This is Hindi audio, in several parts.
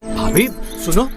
भाभी सुनो।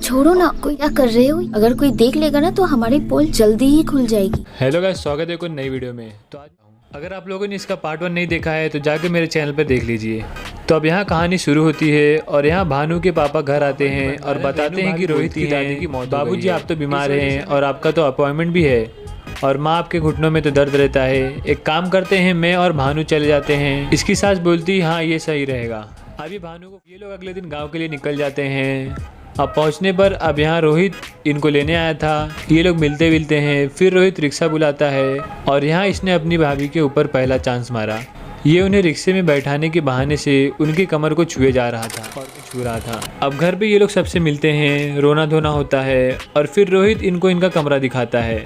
छोड़ो ना, कोई क्या कर रहे हो? अगर कोई देख लेगा ना तो हमारी पोल जल्दी ही खुल जाएगी। हेलो गाइस, स्वागत है कोई नई वीडियो में। तो आज अगर आप लोगों ने इसका पार्ट 1 नहीं देखा है तो जाके मेरे चैनल पर देख लीजिए। तो अब यहाँ कहानी शुरू होती है और यहाँ भानु के पापा घर आते हैं और बताते हैं कि रोहित की दादी की मौत हो गई है। बाबूजी आप तो बीमार हैं और आपका तो अपॉइंटमेंट भी है और माँ आपके घुटनों में तो दर्द रहता है। एक काम करते हैं, मैं और भानु चले जाते हैं। इसकी सास बोलती हाँ ये सही रहेगा। अभी भानु को ये लोग अगले दिन गाँव के लिए निकल जाते हैं। अब पहुंचने पर अब यहाँ रोहित इनको लेने आया था। ये लोग मिलते मिलते हैं। फिर रोहित रिक्शा बुलाता है और यहाँ इसने अपनी भाभी के ऊपर पहला चांस मारा। ये उन्हें रिक्शे में बैठाने के बहाने से उनकी कमर को छुए जा रहा था और छू रहा था। अब घर पे ये लोग सबसे मिलते हैं, रोना धोना होता है और फिर रोहित इनको इनका कमरा दिखाता है।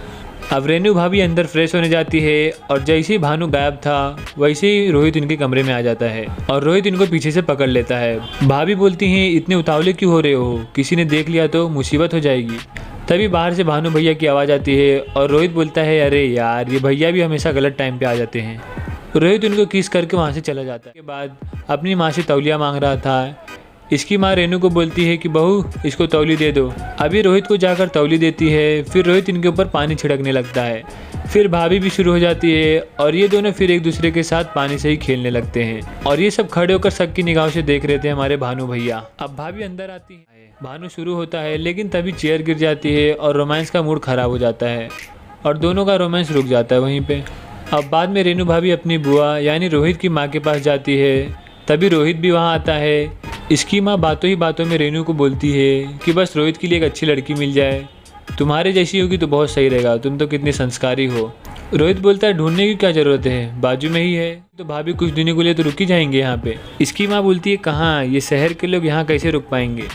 अब रेनू भाभी अंदर फ्रेश होने जाती है और जैसे ही भानु गायब था वैसे ही रोहित इनके कमरे में आ जाता है और रोहित इनको पीछे से पकड़ लेता है। भाभी बोलती हैं इतने उतावले क्यों हो रहे हो, किसी ने देख लिया तो मुसीबत हो जाएगी। तभी बाहर से भानु भैया की आवाज़ आती है और रोहित बोलता है अरे यार ये भैया भी हमेशा गलत टाइम पे आ जाते हैं। रोहित उनको किस करके वहाँ से चला जाता है। के बाद अपनी माँ से तौलिया मांग रहा था। इसकी माँ रेनू को बोलती है कि बहू इसको तौली दे दो। अभी रोहित को जाकर तौली देती है। फिर रोहित इनके ऊपर पानी छिड़कने लगता है। फिर भाभी भी शुरू हो जाती है और ये दोनों फिर एक दूसरे के साथ पानी से ही खेलने लगते हैं और ये सब खड़े होकर सबकी निगाहों से देख रहे थे हमारे भानु भैया। अब भाभी अंदर आती है, भानु शुरू होता है लेकिन तभी चेयर गिर जाती है और रोमांस का मूड खराब हो जाता है और दोनों का रोमांस रुक जाता है वहीं पे। अब बाद में रेनू भाभी अपनी बुआ यानी रोहित की माँ के पास जाती है। तभी रोहित भी वहाँ आता है। इसकी माँ बातों ही बातों में रेनू को बोलती है कि बस रोहित के लिए एक अच्छी लड़की मिल जाए, तुम्हारे जैसी होगी तो बहुत सही रहेगा, तुम तो कितनी संस्कारी हो। रोहित बोलता है ढूंढने की क्या ज़रूरत है, बाजू में ही है। तो भाभी कुछ दिनों के लिए तो रुक ही जाएंगे यहाँ पे। इसकी माँ बोलती है कहाँ, ये शहर के लोग यहाँ कैसे रुक पाएंगे।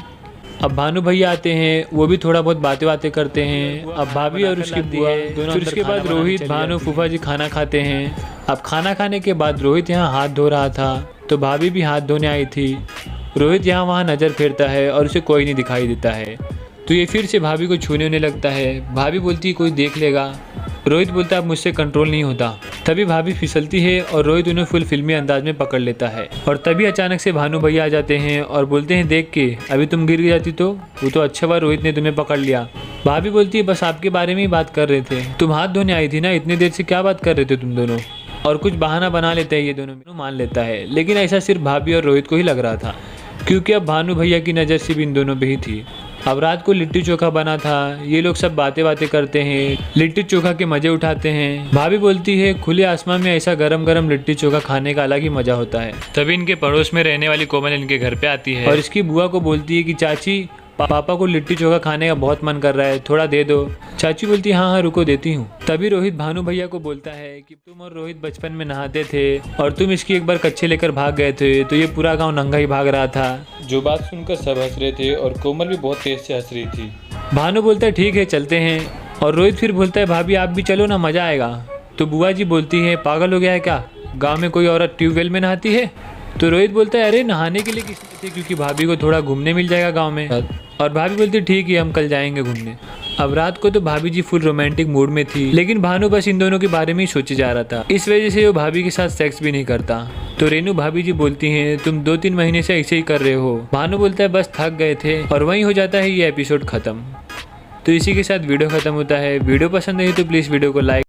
अब भानु भैया आते हैं, वो भी थोड़ा बहुत बातें करते हैं। अब भाभी और उसकी बुआ दोनों। फिर उसके बाद रोहित भानु फूफा जी खाना खाते हैं। अब खाना खाने के बाद रोहित यहाँ हाथ धो रहा था तो भाभी भी हाथ धोने आई थी। रोहित यहाँ वहाँ नज़र फेरता है और उसे कोई नहीं दिखाई देता है तो ये फिर से भाभी को छूने होने लगता है। भाभी बोलती है कोई देख लेगा। रोहित बोलता है अब मुझसे कंट्रोल नहीं होता। तभी भाभी फिसलती है और रोहित उन्हें फुल फिल्मी अंदाज में पकड़ लेता है और तभी अचानक से भानु भैया आ जाते हैं और बोलते हैं देख के अभी तुम गिर जाती तो वो तो अच्छा हुआ रोहित ने तुम्हें पकड़ लिया। भाभी बोलती है बस आपके बारे में ही बात कर रहे थे, तुम हाथ धोने आई थी ना, इतनी देर से क्या बात कर रहे थे तुम दोनों। और कुछ बहाना बना लेते हैं ये दोनों, मान लेता है। लेकिन ऐसा सिर्फ भाभी और रोहित को ही लग रहा था क्योंकि अब भानु भैया की नज़र सिर्फ इन दोनों पे ही थी। अब रात को लिट्टी चोखा बना था। ये लोग सब बातें करते हैं, लिट्टी चोखा के मज़े उठाते हैं। भाभी बोलती है खुले आसमान में ऐसा गरम गरम लिट्टी चोखा खाने का अलग ही मज़ा होता है। तभी इनके पड़ोस में रहने वाली कोमल इनके घर पे आती है और इसकी बुआ को बोलती है कि चाची पापा को लिट्टी चोखा खाने का बहुत मन कर रहा है, थोड़ा दे दो। चाची बोलती है हाँ रुको देती हूँ। तभी रोहित भानु भैया को बोलता है कि तुम और रोहित बचपन में नहाते थे और तुम इसकी एक बार कच्चे लेकर भाग गए थे तो ये पूरा गांव नंगा ही भाग रहा था। जो बात सुनकर सब हंस रहे थे और कोमल भी बहुत तेज से हंस रही थी। भानु बोलता है ठीक है चलते हैं और रोहित फिर बोलता है भाभी आप भी चलो ना, मज़ा आएगा। तो बुआ जी बोलती है पागल हो गया है क्या, गाँव में कोई औरत ट्यूबवेल में नहाती है। तो रोहित बोलता है अरे नहाने के लिए किस लिए थे, क्योंकि भाभी को थोड़ा घूमने मिल जाएगा गांव में। और भाभी बोलती है ठीक है हम कल जाएंगे घूमने। अब रात को तो भाभी जी फुल रोमांटिक मूड में थी लेकिन भानु बस इन दोनों के बारे में ही सोचे जा रहा था। इस वजह से वो भाभी के साथ सेक्स भी नहीं करता। तो रेनू भाभी जी बोलती हैं तुम 2-3 महीने से ऐसे ही कर रहे हो। भानु बोलता है बस थक गए थे और वहीं हो जाता है ये एपिसोड खत्म। तो इसी के साथ वीडियो खत्म होता है। वीडियो पसंद आई तो प्लीज़ वीडियो को लाइक